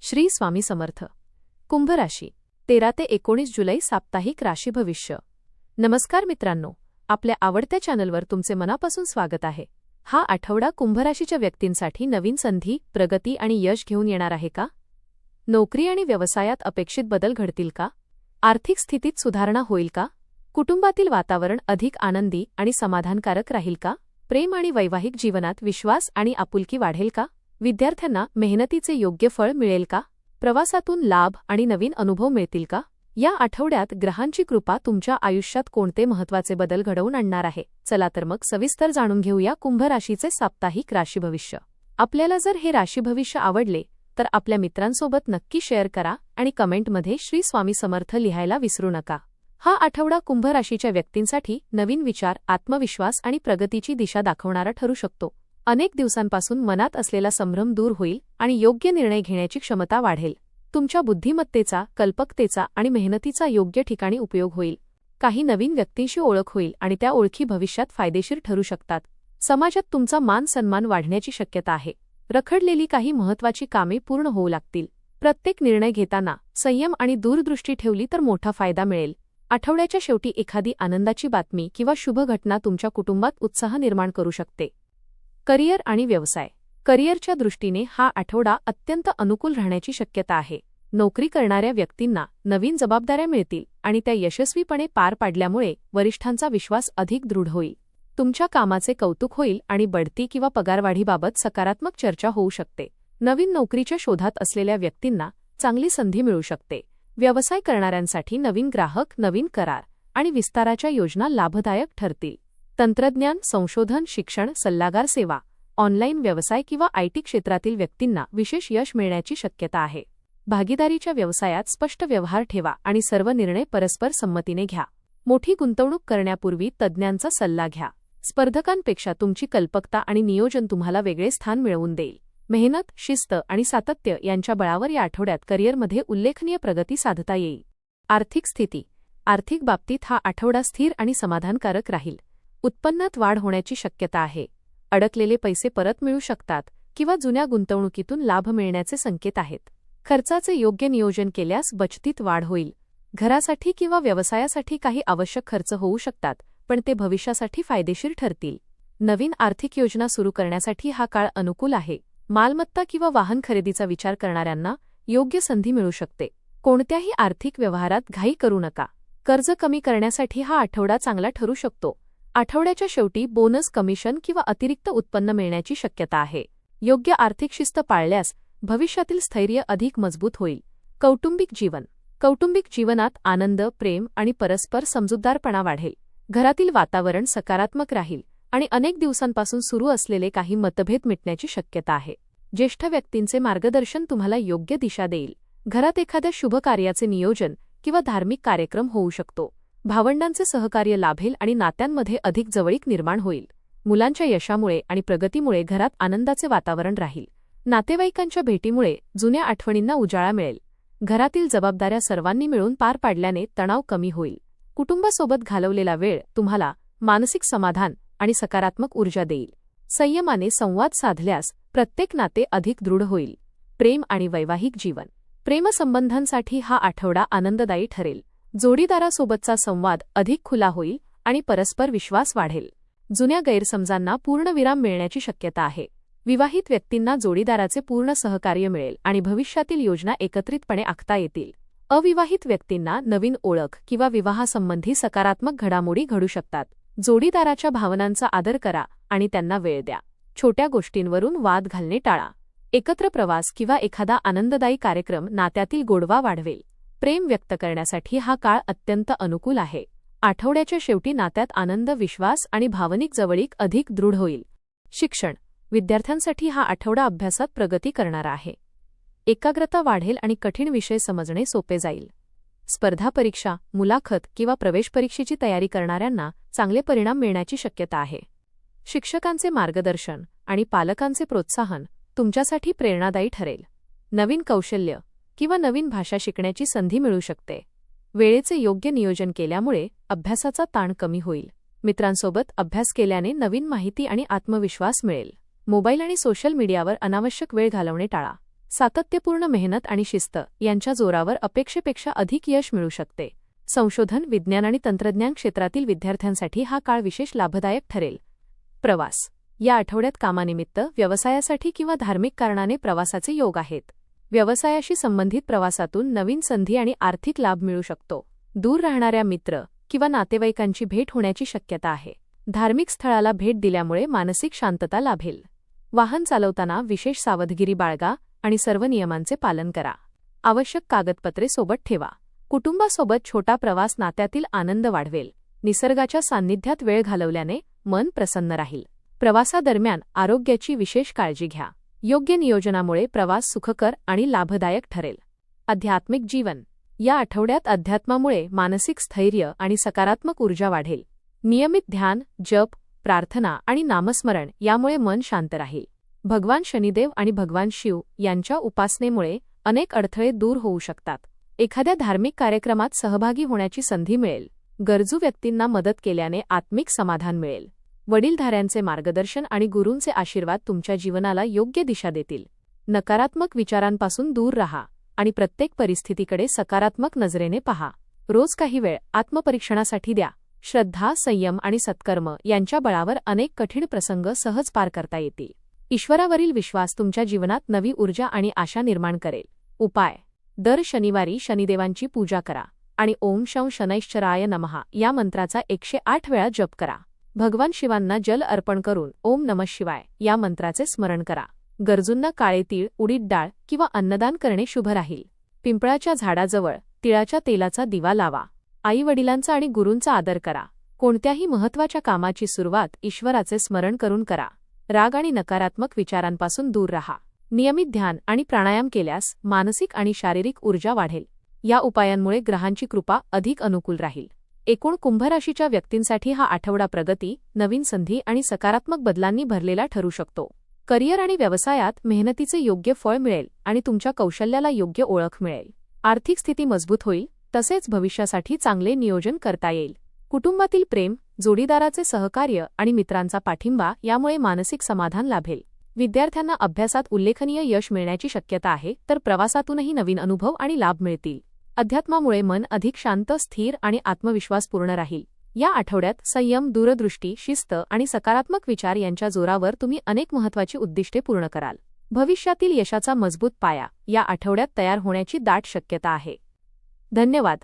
श्री स्वामी समर्थ. कुंभ राशी 13 ते 19 जुलै साप्ताहिक राशी भविष्य. नमस्कार मित्रांनो, आपल्या आवडत्या चॅनलवर तुमचे मनापासून स्वागत आहे. हा आठवडा कुंभ राशीच्या व्यक्तींसाठी नवीन संधी, प्रगती आणि यश घेऊन येणार आहे का? नोकरी आणि व्यवसायात अपेक्षित बदल घडतील का? आर्थिक स्थितीत सुधारणा होईल का? कुटुंबातील वातावरण अधिक आनंदी आणि समाधानकारक राहील का? प्रेम आणि वैवाहिक जीवनात विश्वास आणि आपुलकी वाढेल का? विद्यार्थ्यांना मेहनतीचे योग्य फळ मिळेल का? प्रवासातून लाभ आणि नवीन अनुभव मिळतील का? या आठवड्यात ग्रहांची कृपा तुमच्या आयुष्यात कोणते महत्त्वाचे बदल घडवून आणणार आहे? चला तर मग सविस्तर जाणून घेऊया कुंभ राशीचे साप्ताहिक राशी भविष्य. आपल्याला जर हे राशी भविष्य आवडले तर आपल्या मित्रांसोबत नक्की शेअर करा आणि कमेंटमध्ये श्री स्वामी समर्थ लिहायला विसरू नका. हा आठवडा कुंभ राशीच्या व्यक्तींसाठी नवीन विचार, आत्मविश्वास आणि प्रगतीची दिशा दाखवणारा ठरू शकतो. अनेक दिवसांपासून मनात असलेला संभ्रम दूर होईल आणि योग्य निर्णय घेण्याची क्षमता वाढेल. तुमच्या बुद्धिमत्तेचा, कल्पकतेचा आणि मेहनतीचा योग्य ठिकाणी उपयोग होईल. काही नवीन व्यक्तींशी ओळख होईल आणि त्या ओळखी भविष्यात फायदेशीर ठरू शकतात. समाजात तुमचा मान सन्मान वाढण्याची शक्यता आहे. रखडलेली काही महत्त्वाची कामे पूर्ण होऊ लागतील. प्रत्येक निर्णय घेताना संयम आणि दूरदृष्टी ठेवली तर मोठा फायदा मिळेल. आठवड्याच्या शेवटी एखादी आनंदाची बातमी किंवा शुभ घटना तुमच्या कुटुंबात उत्साह निर्माण करू शकते. करिअर आणि व्यवसाय. करिअरच्या दृष्टीने हा आठवडा अत्यंत अनुकूल राहण्याची शक्यता आहे. नोकरी करणाऱ्या व्यक्तींना नवीन जबाबदाऱ्या मिळतील आणि त्या यशस्वीपणे पार पाडल्यामुळे वरिष्ठांचा विश्वास अधिक दृढ होईल. तुमच्या कामाचे कौतुक होईल आणि बढती किंवा पगारवाढीबाबत सकारात्मक चर्चा होऊ शकते. नवीन नोकरीच्या शोधात असलेल्या व्यक्तींना चांगली संधी मिळू शकते. व्यवसाय करणाऱ्यांसाठी नवीन ग्राहक, नवीन करार आणि विस्ताराच्या योजना लाभदायक ठरतील. तंत्रज्ञान, संशोधन, शिक्षण, सल्लागार सेवा, ऑनलाईन व्यवसाय किंवा आयटी क्षेत्रातील व्यक्तींना विशेष यश मिळण्याची शक्यता आहे. भागीदारीच्या व्यवसायात स्पष्ट व्यवहार ठेवा आणि सर्व निर्णय परस्पर संमतीने घ्या. मोठी गुंतवणूक करण्यापूर्वी तज्ज्ञांचा सल्ला घ्या. स्पर्धकांपेक्षा तुमची कल्पकता आणि नियोजन तुम्हाला वेगळे स्थान मिळवून देईल. मेहनत, शिस्त आणि सातत्य यांच्या बळावर या आठवड्यात करिअरमध्ये उल्लेखनीय प्रगती साधता येईल. आर्थिक स्थिती. आर्थिक बाबतीत हा आठवडा स्थिर आणि समाधानकारक राहील. उत्पन्नात वाढ होण्याची शक्यता आहे. अडकलेले पैसे परत मिळू शकतात किंवा जुन्या गुंतवणुकीतून लाभ मिळण्याचे संकेत आहेत. खर्चाचे योग्य नियोजन केल्यास बचतीत वाढ होईल. घरासाठी किंवा व्यवसायासाठी काही आवश्यक खर्च होऊ शकतात, पण ते भविष्यासाठी फायदेशीर ठरतील. नवीन आर्थिक योजना सुरू करण्यासाठी हा काळ अनुकूल आहे. मालमत्ता किंवा वाहन खरेदीचा विचार करणाऱ्यांना योग्य संधी मिळू शकते. कोणत्याही आर्थिक व्यवहारात घाई करू नका. कर्ज कमी करण्यासाठी हा आठवडा चांगला ठरू शकतो. आठवड्याच्या शेवटी बोनस, कमिशन किंवा अतिरिक्त उत्पन्न मिळण्याची शक्यता आहे. योग्य आर्थिक शिस्त पाळल्यास भविष्यातील स्थैर्य अधिक मजबूत होईल. कौटुंबिक जीवन. कौटुंबिक जीवनात आनंद, प्रेम आणि परस्पर समजूतदारपणा वाढेल. घरातील वातावरण सकारात्मक राहील आणि अनेक दिवसांपासून सुरू असलेले काही मतभेद मिटण्याची शक्यता आहे. ज्येष्ठ व्यक्तींचे मार्गदर्शन तुम्हाला योग्य दिशा देईल. घरात एखाद्या शुभ कार्याचे नियोजन किंवा धार्मिक कार्यक्रम होऊ शकतो. भावंडांचे सहकार्य लाभेल आणि नात्यांमध्ये अधिक जवळीक निर्माण होईल. मुलांच्या यशामुळे आणि प्रगतीमुळे घरात आनंदाचे वातावरण राहील. नातेवाईकांच्या भेटीमुळे जुन्या आठवणींना उजाळा मिळेल. घरातील जबाबदाऱ्या सर्वांनी मिळून पार पाडल्याने तणाव कमी होईल. कुटुंबासोबत घालवलेला वेळ तुम्हाला मानसिक समाधान आणि सकारात्मक ऊर्जा देईल. संयमाने संवाद साधल्यास प्रत्येक नाते अधिक दृढ होईल. प्रेम आणि वैवाहिक जीवन. प्रेमसंबंधांसाठी हा आठवडा आनंददायी ठरेल. जोडीदारासोबतचा संवाद अधिक खुला होईल आणि परस्पर विश्वास वाढेल. जुन्या गैरसमजांना पूर्णविराम मिळण्याची शक्यता आहे. विवाहित व्यक्तींना जोडीदाराचे पूर्ण सहकार्य मिळेल आणि भविष्यातील योजना एकत्रितपणे आखता येतील. अविवाहित व्यक्तींना नवीन ओळख किंवा विवाहासंबंधी सकारात्मक घडामोडी घडू शकतात. जोडीदाराच्या भावनांचा आदर करा आणि त्यांना वेळ द्या. छोट्या गोष्टींवरून वाद घालणे टाळा. एकत्र प्रवास किंवा एखादा आनंददायी कार्यक्रम नात्यातील गोडवा वाढवेल. प्रेम व्यक्त करण्यासाठी हा काळ अत्यंत अनुकूल आहे. आठवड्याच्या शेवटी नात्यात आनंद, विश्वास आणि भावनिक जवळीक अधिक दृढ होईल. शिक्षण. विद्यार्थ्यांसाठी हा आठवडा अभ्यासात प्रगती करणारा आहे. एकाग्रता वाढेल आणि कठीण विषय समजणे सोपे जाईल. स्पर्धा परीक्षा, मुलाखत किंवा प्रवेश परीक्षेची तयारी करणाऱ्यांना चांगले परिणाम मिळण्याची शक्यता आहे. शिक्षकांचे मार्गदर्शन आणि पालकांचे प्रोत्साहन तुमच्यासाठी प्रेरणादायी ठरेल. नवीन कौशल्य किंवा नवीन भाषा शिकण्याची संधी मिळू शकते. वेळेचे योग्य नियोजन केल्यामुळे अभ्यासाचा ताण कमी होईल. मित्रांसोबत अभ्यास केल्याने नवीन माहिती आणि आत्मविश्वास मिळेल. मोबाईल आणि सोशल मीडियावर अनावश्यक वेळ घालवणे टाळा. सातत्यपूर्ण मेहनत आणि शिस्त यांच्या जोरावर अपेक्षेपेक्षा अधिक यश मिळू शकते. संशोधन, विज्ञान आणि तंत्रज्ञान क्षेत्रातील विद्यार्थ्यांसाठी हा काळ विशेष लाभदायक ठरेल. प्रवास. या आठवड्यात कामानिमित्त, व्यवसायासाठी किंवा धार्मिक कारणाने प्रवासाचे योग आहेत. व्यवसायाशी संबंधित प्रवासातून नवीन संधी आणि आर्थिक लाभ मिळू शकतो. दूर राहणाऱ्या मित्र किंवा नातेवाईकांची भेट होण्याची शक्यता आहे. धार्मिक स्थळाला भेट दिल्यामुळे मानसिक शांतता लाभेल. वाहन चालवताना विशेष सावधगिरी बाळगा आणि सर्व नियमांचे पालन करा. आवश्यक कागदपत्रे सोबत ठेवा. कुटुंबासोबत छोटा प्रवास नात्यातील आनंद वाढवेल. निसर्गाच्या सान्निध्यात वेळ घालवल्याने मन प्रसन्न राहील. प्रवासादरम्यान आरोग्याची विशेष काळजी घ्या. योग्य नियोजनामुळे प्रवास सुखकर आणि लाभदायक ठरेल. आध्यात्मिक जीवन. या आठवड्यात अध्यात्मामुळे मानसिक स्थैर्य आणि सकारात्मक ऊर्जा वाढेल. नियमित ध्यान, जप, प्रार्थना आणि नामस्मरण यामुळे मन शांत राहील. भगवान शनिदेव आणि भगवान शिव यांच्या उपासनेमुळे अनेक अडथळे दूर होऊ शकतात. एखाद्या धार्मिक कार्यक्रमात सहभागी होण्याची संधी मिळेल. गरजू व्यक्तींना मदत केल्याने आत्मिक समाधान मिळेल. वडीलधाऱ्यांचे मार्गदर्शन आणि गुरूंचे आशीर्वाद तुमच्या जीवनाला योग्य दिशा देतील. नकारात्मक विचारांपासून दूर राहा आणि प्रत्येक परिस्थितीकडे सकारात्मक नजरेने पहा. रोज काही वेळ आत्मपरीक्षणासाठी द्या. श्रद्धा, संयम आणि सत्कर्म यांच्या बळावर अनेक कठीण प्रसंग सहज पार करता येतील. ईश्वरावरील विश्वास तुमच्या जीवनात नवी ऊर्जा आणि आशा निर्माण करेल. उपाय. दर शनिवारी शनिदेवांची पूजा करा आणि ओम शं शनैश्चराय नमः या मंत्राचा 108 वेळा जप करा. भगवान शिवांना जल अर्पण करून ओम नमः शिवाय या मंत्राचे स्मरण करा. गरजूंना काळे तीळ, उडीद डाळ किंवा अन्नदान करणे शुभ राहील. पिंपळाच्या झाडाजवळ तिळाच्या तेलाचा दिवा लावा. आई-वडिलांचा आणि गुरूंचा आदर करा. कोणत्याही महत्त्वाच्या कामाची सुरुवात ईश्वराचे स्मरण करून करा. राग आणि नकारात्मक विचारांपासून दूर राहा. नियमित ध्यान आणि प्राणायाम केल्यास मानसिक आणि शारीरिक ऊर्जा वाढेल. या उपायांमुळे ग्रहांची कृपा अधिक अनुकूल राहील. एकूण कुंभ राशीच्या व्यक्तींसाठी हा आठवडा प्रगती, नवीन संधी आणि सकारात्मक बदलांनी भरलेला ठरू शकतो. करिअर आणि व्यवसायात मेहनतीचे योग्य फळ मिळेल आणि तुमच्या कौशल्याला योग्य ओळख मिळेल. आर्थिक स्थिती मजबूत होईल, तसेच भविष्यासाठी चांगले नियोजन करता येईल. कुटुंबातील प्रेम, जोडीदाराचे सहकार्य आणि मित्रांचा पाठिंबा यामुळे मानसिक समाधान लाभेल. विद्यार्थ्यांना अभ्यासात उल्लेखनीय यश मिळण्याची शक्यता आहे, तर प्रवासातूनही नवीन अनुभव आणि लाभ मिळतील. अध्यात्मामुळे मन अधिक शांत, स्थिर आणि आत्मविश्वासपूर्ण राहील. या आठवड्यात संयम, दूरदृष्टी, शिस्त आणि सकारात्मक विचार यांच्या जोरावर तुम्ही अनेक महत्त्वाची उद्दिष्टे पूर्ण कराल. भविष्यातील यशाचा मजबूत पाया या आठवड्यात तयार होण्याची दाट शक्यता आहे. धन्यवाद.